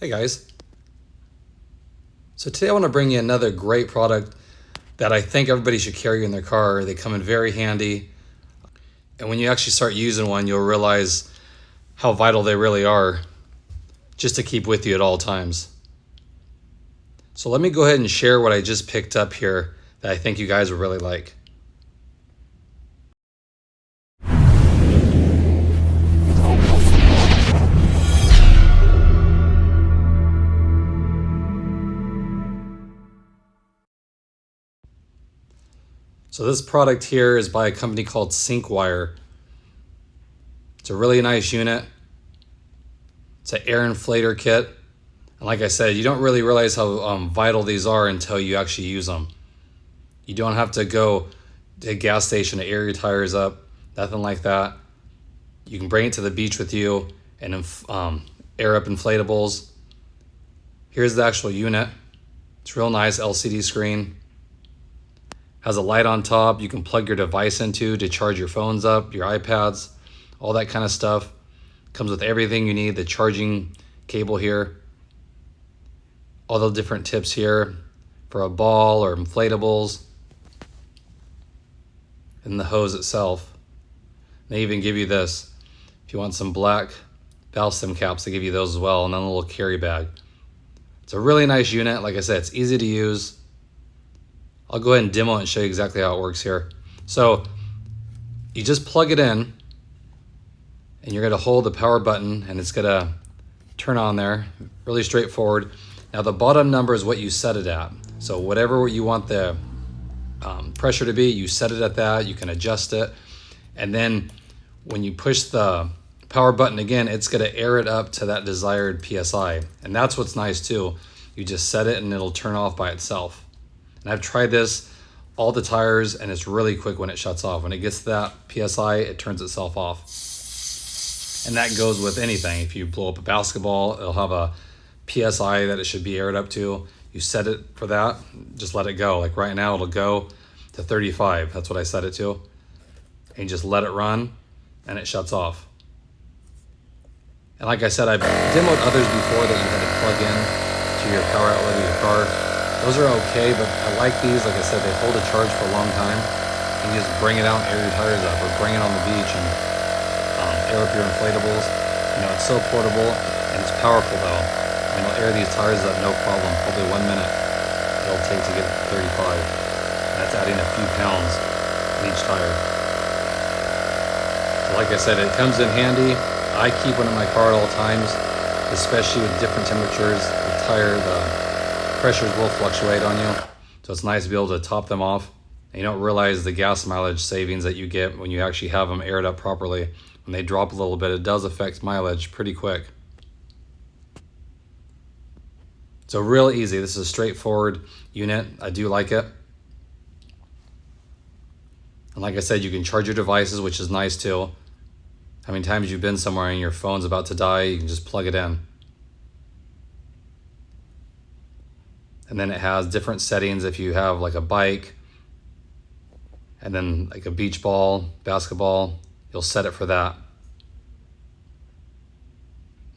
Hey guys. So today I want to bring you another great product that I think everybody should carry in their car. They come in very handy. And when you actually start using one, you'll realize how vital they really are just to keep with you at all times. So let me go ahead and share what I just picked up here that I think you guys would really like. So this product here is by a company called Syncwire. It's a really nice unit. It's an air inflator kit. And like I said, you don't really realize how vital these are until you actually use them. You don't have to go to a gas station to air your tires up, nothing like that. You can bring it to the beach with you and air up inflatables. Here's the actual unit. It's real nice, LCD screen. Has a light on top you can plug your device into to charge your phones up, your iPads, all that kind of stuff. Comes with everything you need, the charging cable here. All the different tips here for a ball or inflatables. And the hose itself. They even give you this. If you want some black valve stem caps, they give you those as well, and then a little carry bag. It's a really nice unit. Like I said, it's easy to use. I'll go ahead and demo it and show you exactly how it works here. So you just plug it in and you're gonna hold the power button and it's gonna turn on there. Really straightforward. Now the bottom number is what you set it at. So whatever you want the pressure to be, you set it at that, you can adjust it. And then when you push the power button again, it's gonna air it up to that desired PSI. And that's what's nice too. You just set it and it'll turn off by itself. And I've tried this, all the tires, and it's really quick when it shuts off. When it gets to that PSI, it turns itself off. And that goes with anything. If you blow up a basketball, it'll have a PSI that it should be aired up to. You set it for that, just let it go. Like right now, it'll go to 35. That's what I set it to. And you just let it run, and it shuts off. And like I said, I've demoed others before that you had to plug in to your power outlet of your car. Those are okay, but I like these. Like I said, they hold a charge for a long time. You just bring it out and air your tires up, or bring it on the beach and air up your inflatables. You know, it's so portable and it's powerful though. I mean, it'll air these tires up no problem. Probably 1 minute it'll take to get to 35. And that's adding a few pounds in each tire. So like I said, it comes in handy. I keep one in my car at all times, especially with different temperatures. The pressures will fluctuate on you, so it's nice to be able to top them off. And you don't realize the gas mileage savings that you get when you actually have them aired up properly. When they drop a little bit, it does affect mileage pretty quick. So real easy. This is a straightforward unit. I do like it. And like I said, you can charge your devices, which is nice too. How many times you've been somewhere and your phone's about to die, you can just plug it in. And then it has different settings if you have like a bike and then like a beach ball, basketball, you'll set it for that.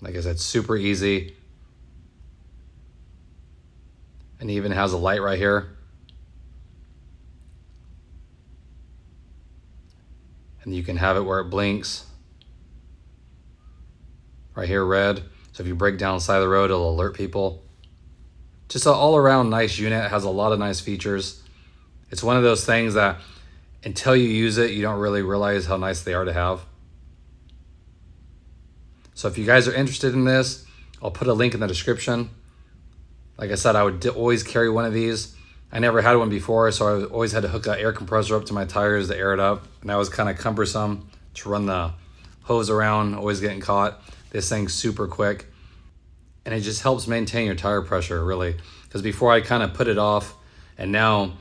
Like I said, super easy. And it even has a light right here. And you can have it where it blinks. Right here, red. So if you break down the side of the road, it'll alert people. Just an all-around nice unit. It has a lot of nice features. It's one of those things that until you use it, you don't really realize how nice they are to have. So if you guys are interested in this, I'll put a link in the description. Like I said, I would always carry one of these. I never had one before, so I always had to hook an air compressor up to my tires to air it up. And that was kind of cumbersome to run the hose around, always getting caught. This thing's super quick. And it just helps maintain your tire pressure, really. Because before I kind of put it off, and now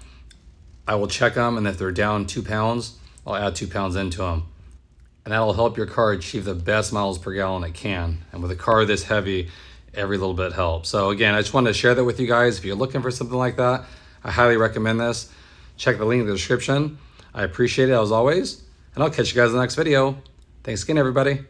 I will check them, and if they're down 2 pounds, I'll add 2 pounds into them. And that'll help your car achieve the best miles per gallon it can. And with a car this heavy, every little bit helps. So again, I just wanted to share that with you guys. If you're looking for something like that, I highly recommend this. Check the link in the description. I appreciate it as always. And I'll catch you guys in the next video. Thanks again, everybody.